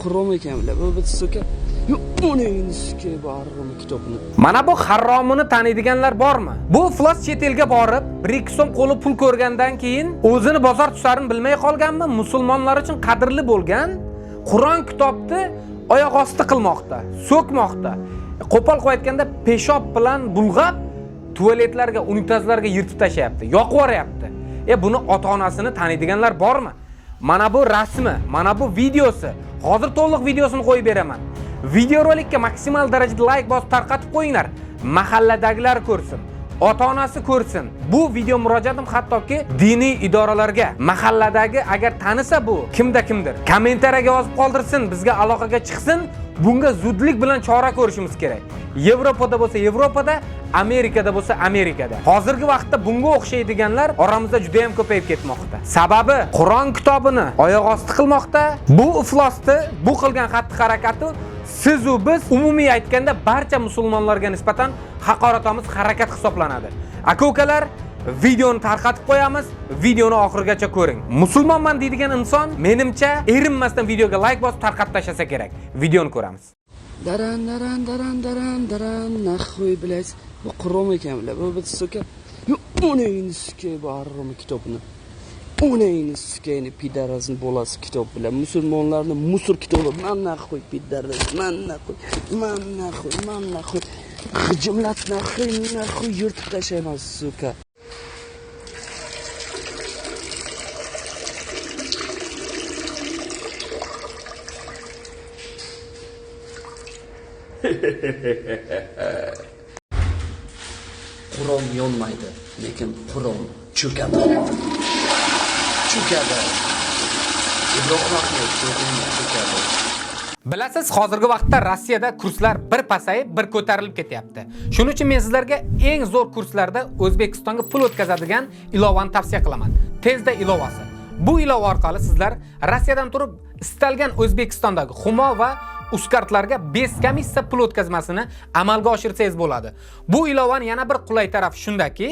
Qur'on ekanlar. Bu bitta so'ka. O'ningiski bormi kitobni. Mana bu haromini taniydiganlar bormi? Bu iflos chet elga borib, 1-2 so'm qo'li pul ko'rgandan keyin o'zini bozor tusarini bilmay qolganmi? Musulmonlar uchun qadrli bo'lgan Qur'on kitobni oyoq osti qilmoqda, so'kmoqda. Qo'pol qo'yayotganda peshob bilan bulg'ab tualetlarga, unitazlarga yirtib tashayapti, yoqib yuboryapti. Buni ota-onasini taniydiganlar bormi? Mana bu rasmi, mana bu videosi. Hozir to'liq videosini qo'yib beraman. Videorolikka maksimal darajada like bosib tarqatib qo'yinglar. Mahalladagilar ko'rsin, ota-onasi ko'rsin. Bu video murojaatim hattoki diniy idoralarga, mahalladagi agar tanisa bu kimdir, kommentariyaga yozib qoldirsin, bizga aloqaga chiqsin. Bunga zudlik bilan chora ko'rishimiz kerak. Yevropada bo'lsa Yevropada, Amerikada bo'lsa Amerikada. Hozirgi vaqtda bunga o'xshaydiganlar oramizda juda ham ko'payib ketmoqda. Sababi Qur'on kitobini oyoq osti qilmoqda. Bu iflosni, bu qilgan xatti-harakati siz u biz umumiy aytganda barcha musulmonlarga nisbatan haqoratamiz harakat hisoblanadi. Aka-ukalar, videoni tarqatib qo'yamiz, videoni oxirigacha ko'ring. Musulmonman deydigan inson menimcha erinmasdan videoga like bosib tarqatib tashlasa kerak. Videoni ko'ramiz. Daran, naxuy bilasiz. Bu Qur'on ekanlar. Bu bitta so'ka. O'ningiski bormi kitobni. O'ningiskini pidarazning bolasi kitob bilan musulmonlarning musur kitobi. Mana qo'y pidaraz, mana qo'y. Jumlat naxuy yurtib tashlaymiz so'ka. Qur'on yonmaydi, lekin Qur'on cho'kadi. Bilasiz, hozirgi vaqtda Rossiyada kurslar bir pasayib, bir ko'tarilib ketyapti. Shuning uchun men sizlarga eng zo'r kurslarda O'zbekistonga pul o'tkazadigan ilovani tavsiya qilaman. Tezda ilovasi. Bu ilova orqali sizlar Rossiyadan turib istalgan O'zbekistondagi Humo va Uzkartlarga bez komissiya pul o'tkazmasini amalga oshirsangiz bo'ladi. Bu ilovaning yana bir qulay tarafi shundaki,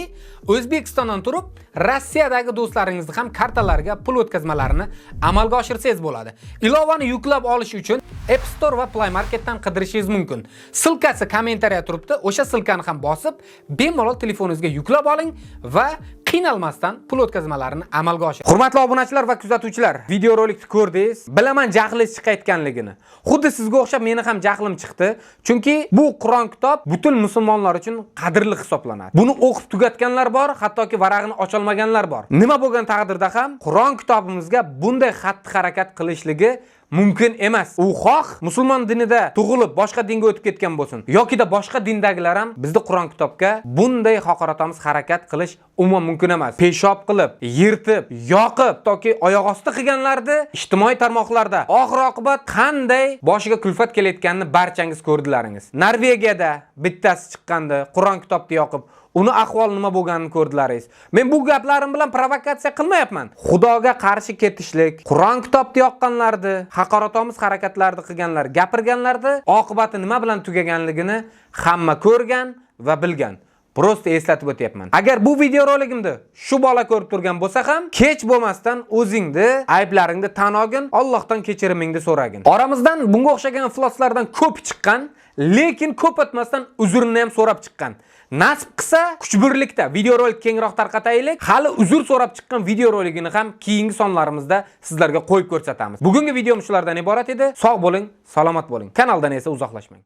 O'zbekistondan turib Rossiyadagi do'stlaringizni ham kartalariga pul o'tkazmalarini amalga oshirsangiz bo'ladi. Ilovani yuklab olish uchun App Store va Play Marketdan qidirishingiz mumkin. Silkasi kommentariyada turibdi. O'sha silkani ham bosib, bemalol telefoningizga yuklab oling va qiynalmasdan pul o'tkazmalarini amalga oshiring. Hurmatli obunachilar va kuzatuvchilar, videorolikni ko'rdingiz. Bilaman jahlingiz chiqayotganligini. Xuddi sizga o'xshab meni ham jahlim chiqdi. Chunki bu Qur'on kitob butun musulmonlar uchun qadrli hisoblanadi. Buni o'qib tugatganlar bor, hattoki varag'ini ocha olmaganlar bor. Nima bo'lgan taqdirda ham Qur'on kitobimizga bunday xatti-harakat qilishligi mumkin emas. U xoh musulmon dinida tug'ilib boshqa dinga o'tib ketgan bo'lsin, yoki boshqa dindagilar ham bizda Qur'on kitobga bunday haqoratamiz harakat qilish umuman mumkin emas. Peshob qilib, yirtib, yoqib toki oyoq osti qilganlarni ijtimoiy tarmoqlarda oxir-oqibat qanday boshiga kulfat kelayotganini barchangiz ko'rdilaringiz. Norvegiyada bittasi chiqqandi, Qur'on kitobni yoqib, uni ahvoli nima bo'lganini ko'rdilaringiz. Men bu gaplarim bilan provokatsiya qilmayapman. Xudoga qarshi ketishlik, Qur'on kitobni yoqqanlarni, haqoratamiz harakatlarni qilganlar, gapirganlarni oqibati nima bilan tugaganligini hamma ko'rgan va bilgan. Prosta eslatib o'tyapman. Agar bu video roligimni shu bola ko'rib turgan bo'lsa ham, kech bo'lmasdan o'zingni ayblaringni tan olgin, Allohdan kechirimingni so'ragin. Oramizdan bunga o'xshagan ifloslardan ko'p chiqqan, lekin ko'p o'tmasdan uzrini ham so'rab chiqqan. Nasib qilsa, kuch birlikda videorolik kengroq tarqataylik. Hali uzr so'rab chiqqan videoroligini ham keyingi sonlarimizda sizlarga qo'yib ko'rsatamiz. Bugungi videom shulardan iborat edi. Sog' bo'ling, salomat bo'ling. Kanaldan esa uzoqlashmang.